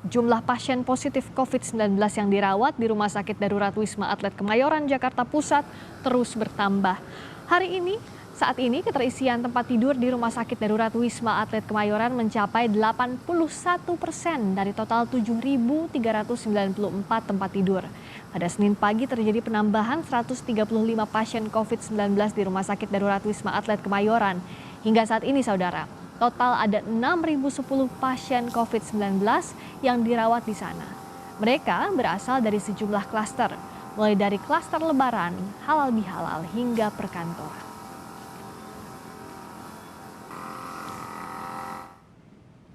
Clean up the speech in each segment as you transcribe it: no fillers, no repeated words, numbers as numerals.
Jumlah pasien positif COVID-19 yang dirawat di Rumah Sakit Darurat Wisma Atlet Kemayoran, Jakarta Pusat terus bertambah. Saat ini keterisian tempat tidur di Rumah Sakit Darurat Wisma Atlet Kemayoran mencapai 81% dari total 7.394 tempat tidur. Pada Senin pagi terjadi penambahan 135 pasien COVID-19 di Rumah Sakit Darurat Wisma Atlet Kemayoran. Hingga saat ini, saudara, total ada 6.010 pasien COVID-19 yang dirawat di sana. Mereka berasal dari sejumlah klaster, mulai dari klaster lebaran, halal bihalal, hingga perkantoran.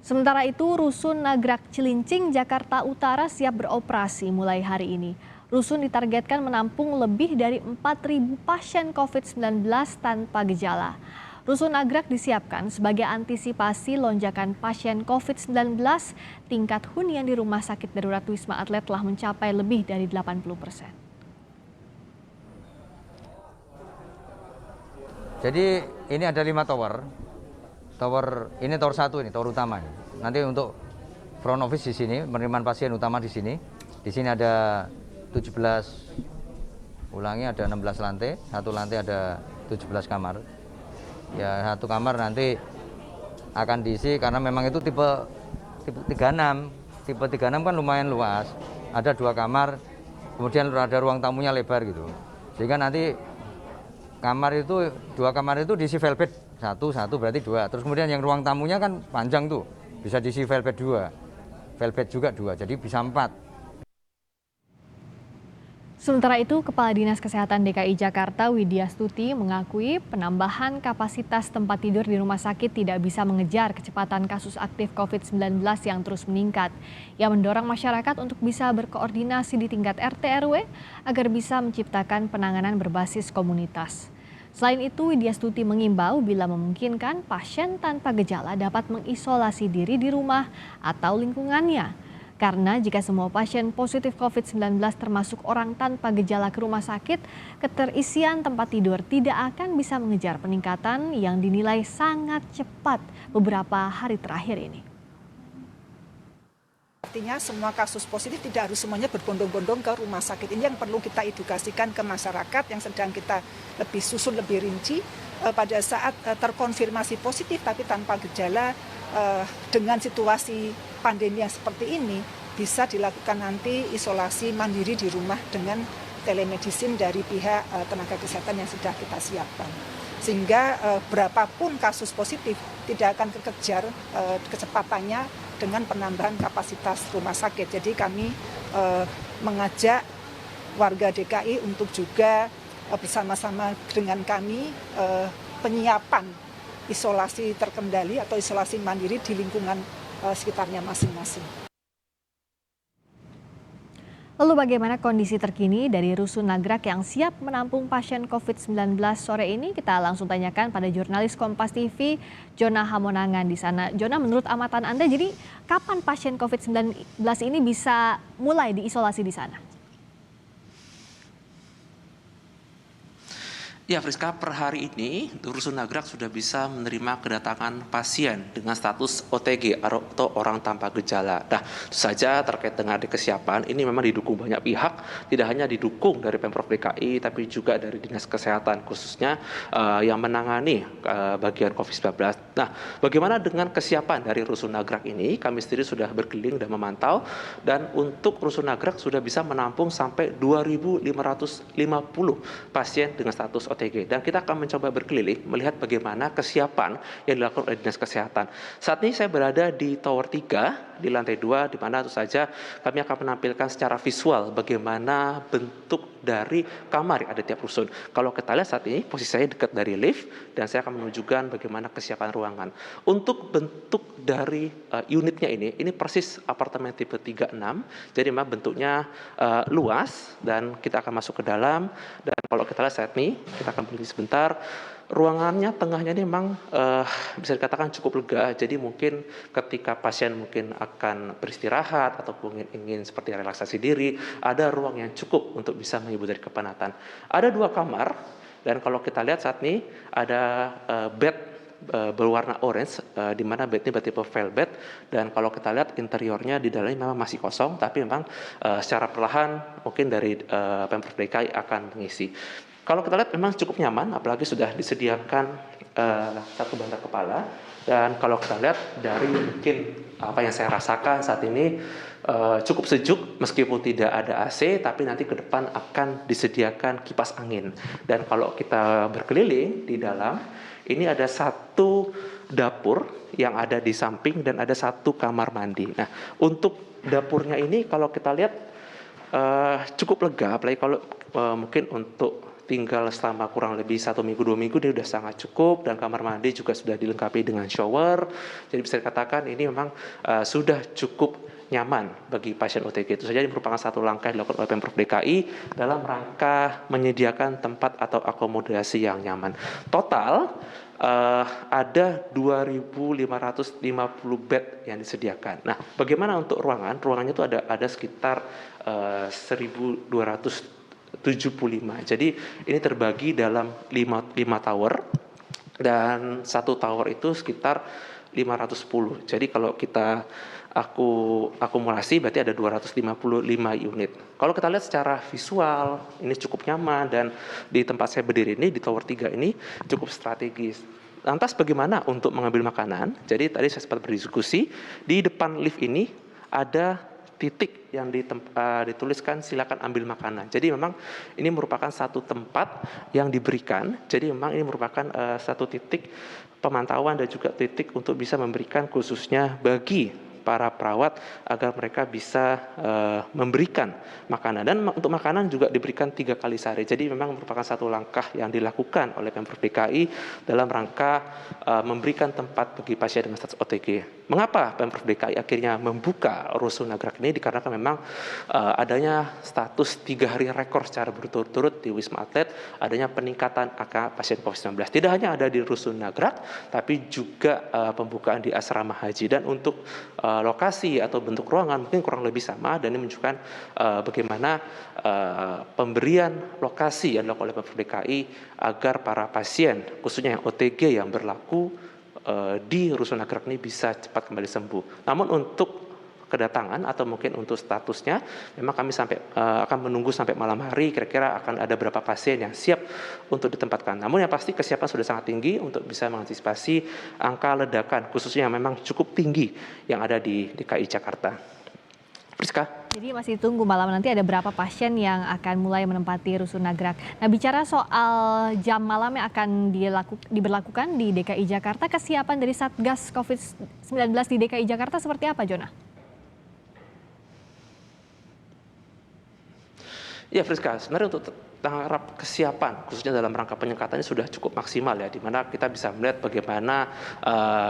Sementara itu, Rusun Nagrak Cilincing, Jakarta Utara siap beroperasi mulai hari ini. Rusun ditargetkan menampung lebih dari 4.000 pasien COVID-19 tanpa gejala. Rusun Nagrak disiapkan sebagai antisipasi lonjakan pasien COVID-19. Tingkat hunian di Rumah Sakit Darurat Wisma Atlet telah mencapai lebih dari 80%. Jadi ini ada 5 tower. Ini tower 1, ini tower utama. Nanti untuk front office di sini, penerimaan pasien utama di sini. Di sini ada 16 lantai, satu lantai ada 17 kamar. Ya, satu kamar nanti akan diisi karena memang itu tipe 36. Tipe 36 kan lumayan luas. Ada 2 kamar, kemudian ada ruang tamunya lebar gitu. Sehingga nanti 2 kamar itu diisi velvet satu berarti 2. Terus kemudian yang ruang tamunya kan panjang tuh, bisa diisi velvet 2. Velvet juga 2, jadi bisa 4. Sementara itu, Kepala Dinas Kesehatan DKI Jakarta Widya Stuti mengakui penambahan kapasitas tempat tidur di rumah sakit tidak bisa mengejar kecepatan kasus aktif COVID-19 yang terus meningkat. Ia mendorong masyarakat untuk bisa berkoordinasi di tingkat RT RW agar bisa menciptakan penanganan berbasis komunitas. Selain itu, Widya Stuti mengimbau bila memungkinkan pasien tanpa gejala dapat mengisolasi diri di rumah atau lingkungannya. Karena jika semua pasien positif COVID-19 termasuk orang tanpa gejala ke rumah sakit, keterisian tempat tidur tidak akan bisa mengejar peningkatan yang dinilai sangat cepat beberapa hari terakhir ini. Artinya semua kasus positif tidak harus semuanya berbondong-bondong ke rumah sakit. Ini yang perlu kita edukasikan ke masyarakat yang sedang kita lebih susun, lebih rinci. Pada saat terkonfirmasi positif tapi tanpa gejala, dengan situasi pandemi yang seperti ini, bisa dilakukan nanti isolasi mandiri di rumah dengan telemedicine dari pihak tenaga kesehatan yang sudah kita siapkan. Sehingga berapapun kasus positif tidak akan kekejar kecepatannya dengan penambahan kapasitas rumah sakit. Jadi kami mengajak warga DKI untuk juga bersama-sama dengan kami penyiapan isolasi terkendali atau isolasi mandiri di lingkungan sekitarnya masing-masing. Lalu bagaimana kondisi terkini dari Rusun Nagrak yang siap menampung pasien COVID-19 sore ini? Kita langsung tanyakan pada jurnalis Kompas TV, Jona Hamonangan di sana. Jona, menurut amatan Anda, jadi kapan pasien COVID-19 ini bisa mulai diisolasi di sana? Ya, Friska, per hari ini Rusun Nagrak sudah bisa menerima kedatangan pasien dengan status OTG atau orang tanpa gejala. Nah, itu saja terkait dengan kesiapan ini memang didukung banyak pihak, tidak hanya didukung dari Pemprov DKI, tapi juga dari Dinas Kesehatan khususnya yang menangani bagian COVID-19. Nah, bagaimana dengan kesiapan dari Rusun Nagrak ini? Kami sendiri sudah berkeliling dan memantau, dan untuk Rusun Nagrak sudah bisa menampung sampai 2.550 pasien dengan status OTG. Dan kita akan mencoba berkeliling melihat bagaimana kesiapan yang dilakukan oleh Dinas Kesehatan. Saat ini saya berada di Tower 3 di lantai 2, di mana tentu saja kami akan menampilkan secara visual bagaimana bentuk dari kamar yang ada di tiap rusun. Kalau kita lihat saat ini posisi saya dekat dari lift dan saya akan menunjukkan bagaimana kesiapan ruangan. Untuk bentuk dari unitnya ini persis apartemen tipe 36. Jadi memang bentuknya luas dan kita akan masuk ke dalam. Dan kalau kita lihat saat ini, kita akan berdiri sebentar. Ruangannya tengahnya ini memang bisa dikatakan cukup lega. Jadi mungkin ketika pasien mungkin akan beristirahat ataupun ingin seperti relaksasi diri, ada ruang yang cukup untuk bisa menghibur dari kepenatan. Ada 2 kamar dan kalau kita lihat saat ini ada bed berwarna orange, di mana bed ini bertipe velvet, dan kalau kita lihat interiornya di dalamnya memang masih kosong, tapi memang secara perlahan mungkin dari Pemprov DKI akan mengisi. Kalau kita lihat memang cukup nyaman, apalagi sudah disediakan satu bantal kepala, dan kalau kita lihat dari mungkin apa yang saya rasakan saat ini cukup sejuk meskipun tidak ada AC, tapi nanti ke depan akan disediakan kipas angin. Dan kalau kita berkeliling di dalam, ini ada satu dapur yang ada di samping dan ada satu kamar mandi. Nah, untuk dapurnya ini kalau kita lihat cukup lega, apalagi kalau mungkin untuk tinggal selama kurang lebih 1 minggu 2 minggu, dia sudah sangat cukup, dan kamar mandi juga sudah dilengkapi dengan shower. Jadi bisa dikatakan ini memang sudah cukup nyaman bagi pasien OTG. Itu saja merupakan satu langkah yang dilakukan oleh Pemprov DKI dalam rangka menyediakan tempat atau akomodasi yang nyaman. Total ada 2.550 bed yang disediakan. Nah, bagaimana untuk ruangan? Ruangannya itu ada sekitar 1.275. Jadi ini terbagi dalam 5 tower, dan satu tower itu sekitar 510. Jadi kalau kita akumulasi berarti ada 255 unit. Kalau kita lihat secara visual ini cukup nyaman, dan di tempat saya berdiri ini di tower 3 ini cukup strategis. Lantas bagaimana untuk mengambil makanan? Jadi tadi saya sempat berdiskusi, di depan lift ini ada titik yang dituliskan silakan ambil makanan. Jadi memang ini merupakan satu tempat yang diberikan. Jadi memang ini merupakan satu titik pemantauan dan juga titik untuk bisa memberikan khususnya bagi para perawat agar mereka bisa memberikan makanan. Dan untuk makanan juga diberikan 3 kali sehari. Jadi memang merupakan satu langkah yang dilakukan oleh Pemprov DKI dalam rangka memberikan tempat bagi pasien dengan status OTG. Mengapa Pemprov DKI akhirnya membuka Rusun Nagrak ini? Dikarenakan memang adanya status 3 hari rekor secara berturut-turut di Wisma Atlet, adanya peningkatan angka pasien COVID-19. Tidak hanya ada di Rusun Nagrak, tapi juga pembukaan di asrama haji. Dan untuk lokasi atau bentuk ruangan mungkin kurang lebih sama, dan ini menunjukkan bagaimana pemberian lokasi yang dilakukan oleh Pemprov DKI agar para pasien, khususnya yang OTG yang berlaku di Rusun Nagrak ini bisa cepat kembali sembuh. Namun untuk kedatangan atau mungkin untuk statusnya, memang kami akan menunggu sampai malam hari, kira-kira akan ada berapa pasien yang siap untuk ditempatkan. Namun yang pasti kesiapan sudah sangat tinggi untuk bisa mengantisipasi angka ledakan, khususnya yang memang cukup tinggi yang ada di DKI Jakarta. Priska. Jadi masih tunggu malam nanti ada berapa pasien yang akan mulai menempati Rusun Nagrak. Nah, bicara soal jam malam yang akan diberlakukan di DKI Jakarta, kesiapan dari Satgas COVID-19 di DKI Jakarta seperti apa, Jona? Ya, Friska, sebenarnya untuk tahap kesiapan, khususnya dalam rangka penyekatan ini sudah cukup maksimal ya, di mana kita bisa melihat bagaimana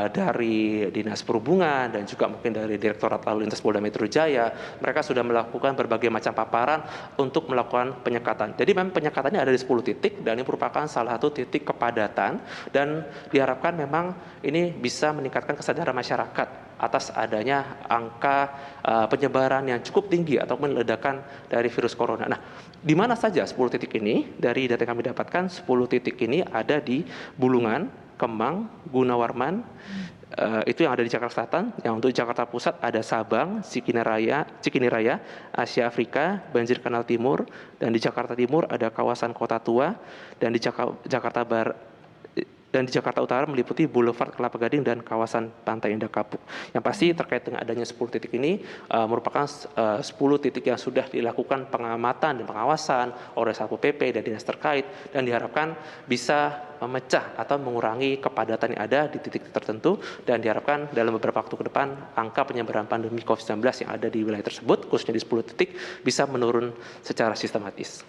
dari Dinas Perhubungan dan juga mungkin dari Direktorat Lalu Lintas Polda Metro Jaya, mereka sudah melakukan berbagai macam paparan untuk melakukan penyekatan. Jadi memang penyekatannya ada di 10 titik, dan ini merupakan salah satu titik kepadatan, dan diharapkan memang ini bisa meningkatkan kesadaran masyarakat atas adanya angka penyebaran yang cukup tinggi ataupun ledakan dari virus corona. Nah, di mana saja 10 titik ini? Dari data yang kami dapatkan, 10 titik ini ada di Bulungan, Kemang, Gunawarman, itu yang ada di Jakarta Selatan. Yang untuk Jakarta Pusat ada Sabang, Cikiniraya, Asia Afrika, Banjir Kanal Timur, dan di Jakarta Timur ada kawasan Kota Tua, dan di Jakarta Barat dan di Jakarta Utara meliputi Boulevard Kelapa Gading dan kawasan Pantai Indah Kapuk. Yang pasti terkait dengan adanya 10 titik ini merupakan 10 titik yang sudah dilakukan pengamatan dan pengawasan oleh Satpol PP dan dinas terkait, dan diharapkan bisa memecah atau mengurangi kepadatan yang ada di titik tertentu, dan diharapkan dalam beberapa waktu ke depan angka penyebaran pandemi COVID-19 yang ada di wilayah tersebut, khususnya di 10 titik, bisa menurun secara sistematis.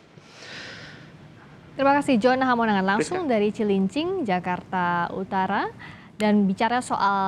Terima kasih Jona Hamonangan langsung dari Cilincing, Jakarta Utara. Dan bicara soal